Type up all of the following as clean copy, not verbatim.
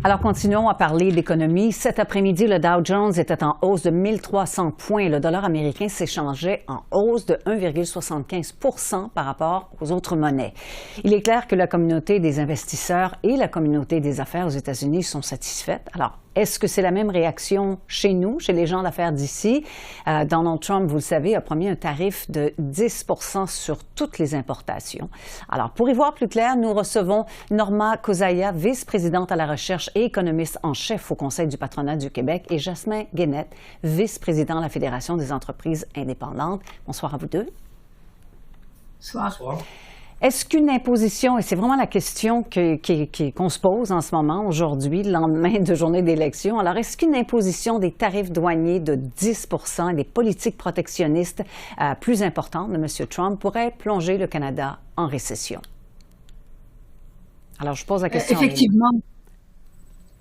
Alors, continuons à parler d'économie. Cet après-midi, le Dow Jones était en hausse de 1300 points. Le dollar américain s'échangeait en hausse de 1,75 % par rapport aux autres monnaies. Il est clair que la communauté des investisseurs et la communauté des affaires aux États-Unis sont satisfaites. Alors, est-ce que c'est la même réaction chez nous, chez les gens d'affaires d'ici? Donald Trump, vous le savez, a promis un tarif de 10 % sur toutes les importations. Alors, pour y voir plus clair, nous recevons Norma Kozaya, vice-présidente à la recherche et économiste en chef au Conseil du patronat du Québec, et Jasmin Guénette, vice-président de la Fédération des entreprises indépendantes. Bonsoir à vous deux. Bonsoir. Bonsoir. Est-ce qu'une imposition, et c'est vraiment la question qu'on se pose en ce moment, aujourd'hui, le lendemain de journée d'élection, alors est-ce qu'une imposition des tarifs douaniers de 10 % et des politiques protectionnistes plus importantes de M. Trump pourrait plonger le Canada en récession? Alors, je pose la question. Effectivement.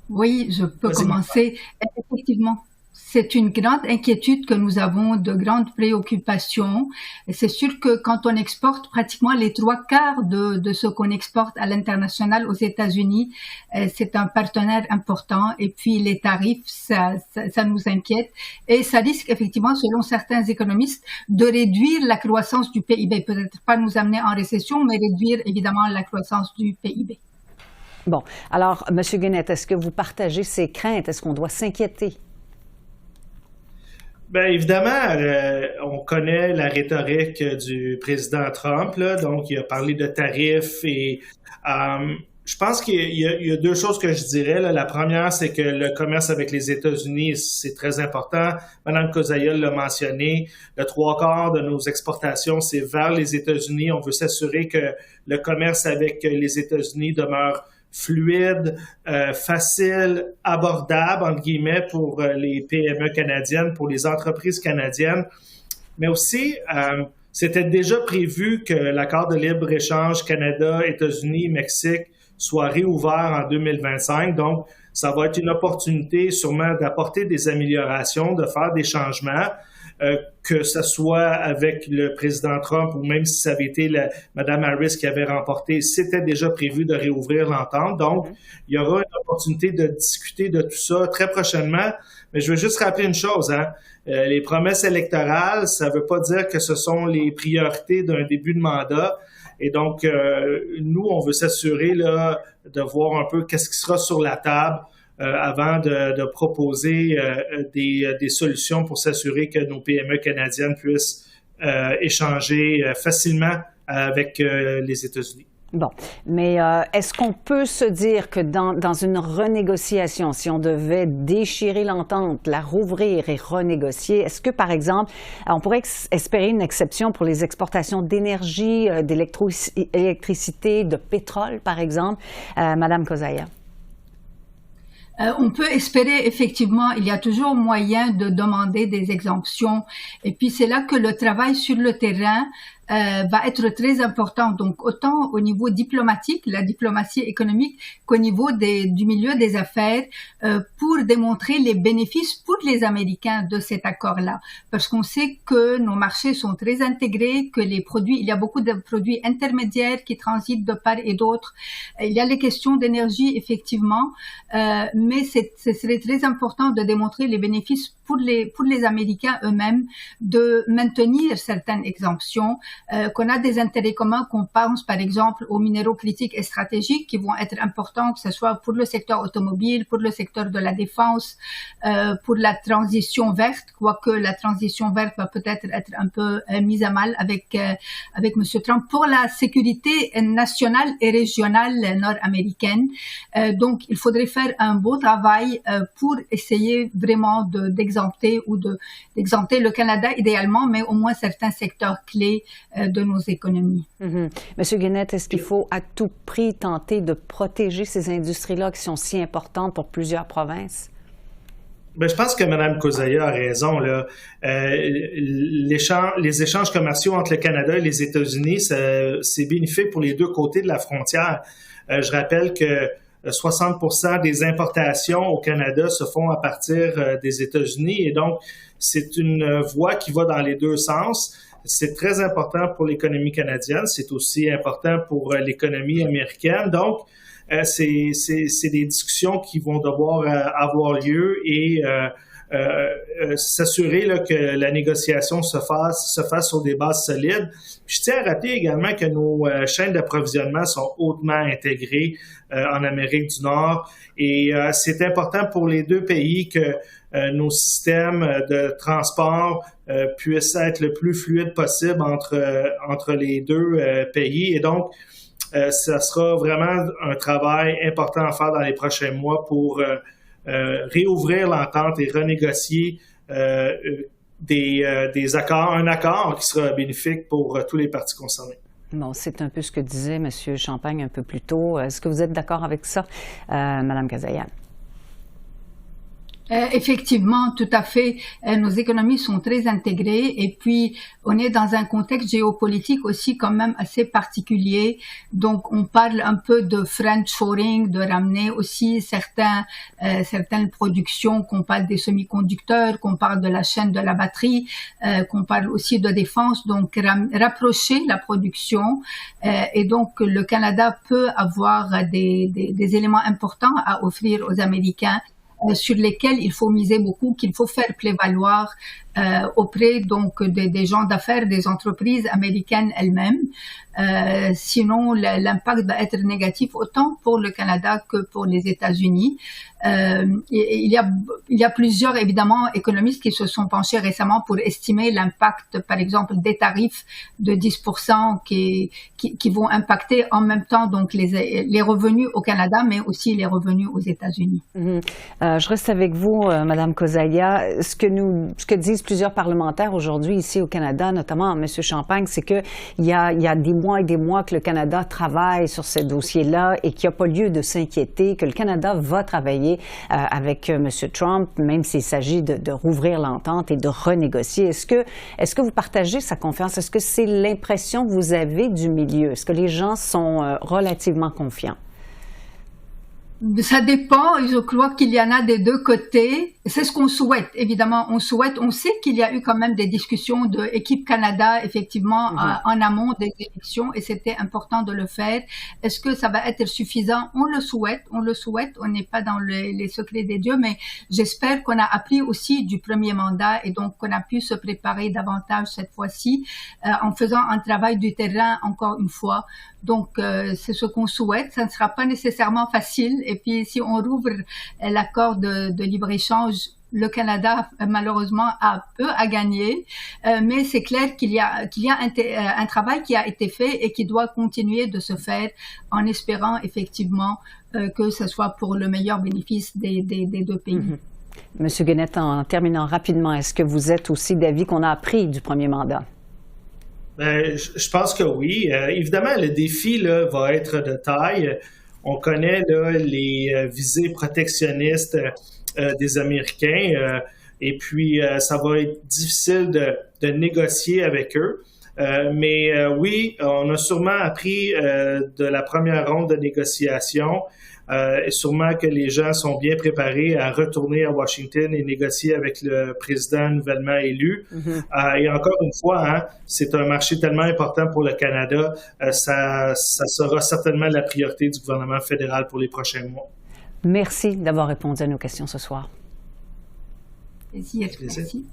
Oui, je peux commencer. Effectivement. C'est une grande inquiétude que nous avons, de grandes préoccupations. Et c'est sûr que quand on exporte pratiquement les 3/4 de ce qu'on exporte à l'international aux États-Unis, c'est un partenaire important. Et puis les tarifs, ça nous inquiète. Et ça risque effectivement, selon certains économistes, de réduire la croissance du PIB. Peut-être pas nous amener en récession, mais réduire évidemment la croissance du PIB. Bon. Alors, M. Guénette, est-ce que vous partagez ces craintes? Est-ce qu'on doit s'inquiéter? Bien, évidemment, on connaît la rhétorique du président Trump, là, donc il a parlé de tarifs et je pense qu'il y a deux choses que je dirais. Là. La première, c'est que le commerce avec les États-Unis, c'est très important. Mme Kozaya l'a mentionné, le 3/4 de nos exportations, c'est vers les États-Unis. On veut s'assurer que le commerce avec les États-Unis demeure fluide, facile, abordable, entre guillemets, pour les PME canadiennes, pour les entreprises canadiennes. Mais aussi, c'était déjà prévu que l'accord de libre-échange Canada, États-Unis, Mexique soit réouvert en 2025. Donc, ça va être une opportunité sûrement d'apporter des améliorations, de faire des changements, que ce soit avec le président Trump ou même si ça avait été Mme Harris qui avait remporté, c'était déjà prévu de réouvrir l'entente. Donc, il y aura une opportunité de discuter de tout ça très prochainement. Mais je veux juste rappeler une chose, hein. Les promesses électorales, ça ne veut pas dire que ce sont les priorités d'un début de mandat. Et donc, nous, on veut s'assurer là, de voir un peu qu'est-ce qui sera sur la table avant de proposer des solutions pour s'assurer que nos PME canadiennes puissent échanger facilement avec les États-Unis. Bon, mais est-ce qu'on peut se dire que dans une renégociation, si on devait déchirer l'entente, la rouvrir et renégocier, est-ce que, par exemple, on pourrait espérer une exception pour les exportations d'énergie, d'électricité, de pétrole, par exemple? Madame Kozaya. On peut espérer, effectivement, il y a toujours moyen de demander des exemptions. Et puis, c'est là que le travail sur le terrain va être très important. Donc, autant au niveau diplomatique, la diplomatie économique, qu'au niveau du milieu des affaires, pour démontrer les bénéfices pour les Américains de cet accord-là. Parce qu'on sait que nos marchés sont très intégrés, que il y a beaucoup de produits intermédiaires qui transitent de part et d'autre. Il y a les questions d'énergie, effectivement, mais ce serait très important de démontrer les bénéfices pour les Américains eux-mêmes, de maintenir certaines exemptions, qu'on a des intérêts communs, qu'on pense par exemple aux minéraux critiques et stratégiques qui vont être importants, que ce soit pour le secteur automobile, pour le secteur de la défense, pour la transition verte, quoique la transition verte va peut-être être un peu mise à mal avec M. Trump, pour la sécurité nationale et régionale nord-américaine. Donc, il faudrait faire un beau travail pour essayer vraiment d'exempter le Canada idéalement, mais au moins certains secteurs clés de nos économies. Monsieur Guénette, est-ce qu'il faut à tout prix tenter de protéger ces industries-là qui sont si importantes pour plusieurs provinces? Bien, je pense que Mme Kozaya a raison. Là. Les échanges commerciaux entre le Canada et les États-Unis, c'est bénéfique pour les deux côtés de la frontière. Je rappelle que 60% des importations au Canada se font à partir des États-Unis et donc c'est une voie qui va dans les deux sens. c'est très important pour l'économie canadienne, c'est aussi important pour l'économie américaine. Donc, c'est des discussions qui vont devoir avoir lieu et s'assurer là, que la négociation se fasse sur des bases solides. Puis, je tiens à rappeler également que nos chaînes d'approvisionnement sont hautement intégrées en Amérique du Nord et c'est important pour les deux pays que nos systèmes de transport puissent être le plus fluide possible entre les deux pays. Et donc, ça sera vraiment un travail important à faire dans les prochains mois pour réouvrir l'entente et renégocier des accords, un accord qui sera bénéfique pour tous les parties concernées. Bon, c'est un peu ce que disait M. Champagne un peu plus tôt. Est-ce que vous êtes d'accord avec ça, Mme Kasayan? Effectivement, tout à fait. Nos économies sont très intégrées et puis on est dans un contexte géopolitique aussi quand même assez particulier. Donc on parle un peu de friendshoring, de ramener aussi certaines productions, qu'on parle des semi-conducteurs, qu'on parle de la chaîne de la batterie, qu'on parle aussi de défense. Donc rapprocher la production et donc le Canada peut avoir des éléments importants à offrir aux Américains sur lesquels il faut miser beaucoup, qu'il faut faire prévaloir auprès donc des gens d'affaires, des entreprises américaines elles-mêmes. Sinon, l'impact va être négatif autant pour le Canada que pour les États-Unis. Il y a plusieurs, évidemment, économistes qui se sont penchés récemment pour estimer l'impact, par exemple, des tarifs de 10% qui vont impacter en même temps donc les revenus au Canada, mais aussi les revenus aux États-Unis. Je reste avec vous, Madame Kozaya. Ce que disent plusieurs parlementaires aujourd'hui ici au Canada, notamment M. Champagne, c'est qu'il y a des mois et des mois que le Canada travaille sur ce dossier-là et qu'il n'y a pas lieu de s'inquiéter, que le Canada va travailler avec M. Trump, même s'il s'agit de rouvrir l'entente et de renégocier. Est-ce que vous partagez sa confiance? Est-ce que c'est l'impression que vous avez du milieu? Est-ce que les gens sont relativement confiants? Ça dépend, je crois qu'il y en a des deux côtés. C'est ce qu'on souhaite, évidemment. On sait qu'il y a eu quand même des discussions de Équipe Canada, effectivement, en amont des élections, et c'était important de le faire. Est-ce que ça va être suffisant? On le souhaite. On n'est pas dans les secrets des dieux, mais j'espère qu'on a appris aussi du premier mandat et donc qu'on a pu se préparer davantage cette fois-ci, en faisant un travail du terrain encore une fois. Donc, c'est ce qu'on souhaite. Ça ne sera pas nécessairement facile. Et puis, si on rouvre l'accord de libre-échange, le Canada, malheureusement, a peu à gagner. Mais c'est clair qu'il y a un travail qui a été fait et qui doit continuer de se faire en espérant, effectivement, que ce soit pour le meilleur bénéfice des deux pays. Monsieur Guenette, en terminant rapidement, est-ce que vous êtes aussi d'avis qu'on a appris du premier mandat? Je pense que oui. Évidemment, le défi là, va être de taille. On connaît là, les visées protectionnistes des Américains et puis ça va être difficile de négocier avec eux. Mais oui, on a sûrement appris de la première ronde de négociation. Et sûrement que les gens sont bien préparés à retourner à Washington et négocier avec le président nouvellement élu. Et encore une fois, c'est un marché tellement important pour le Canada, ça sera certainement la priorité du gouvernement fédéral pour les prochains mois. Merci d'avoir répondu à nos questions ce soir. Plaisir. Merci.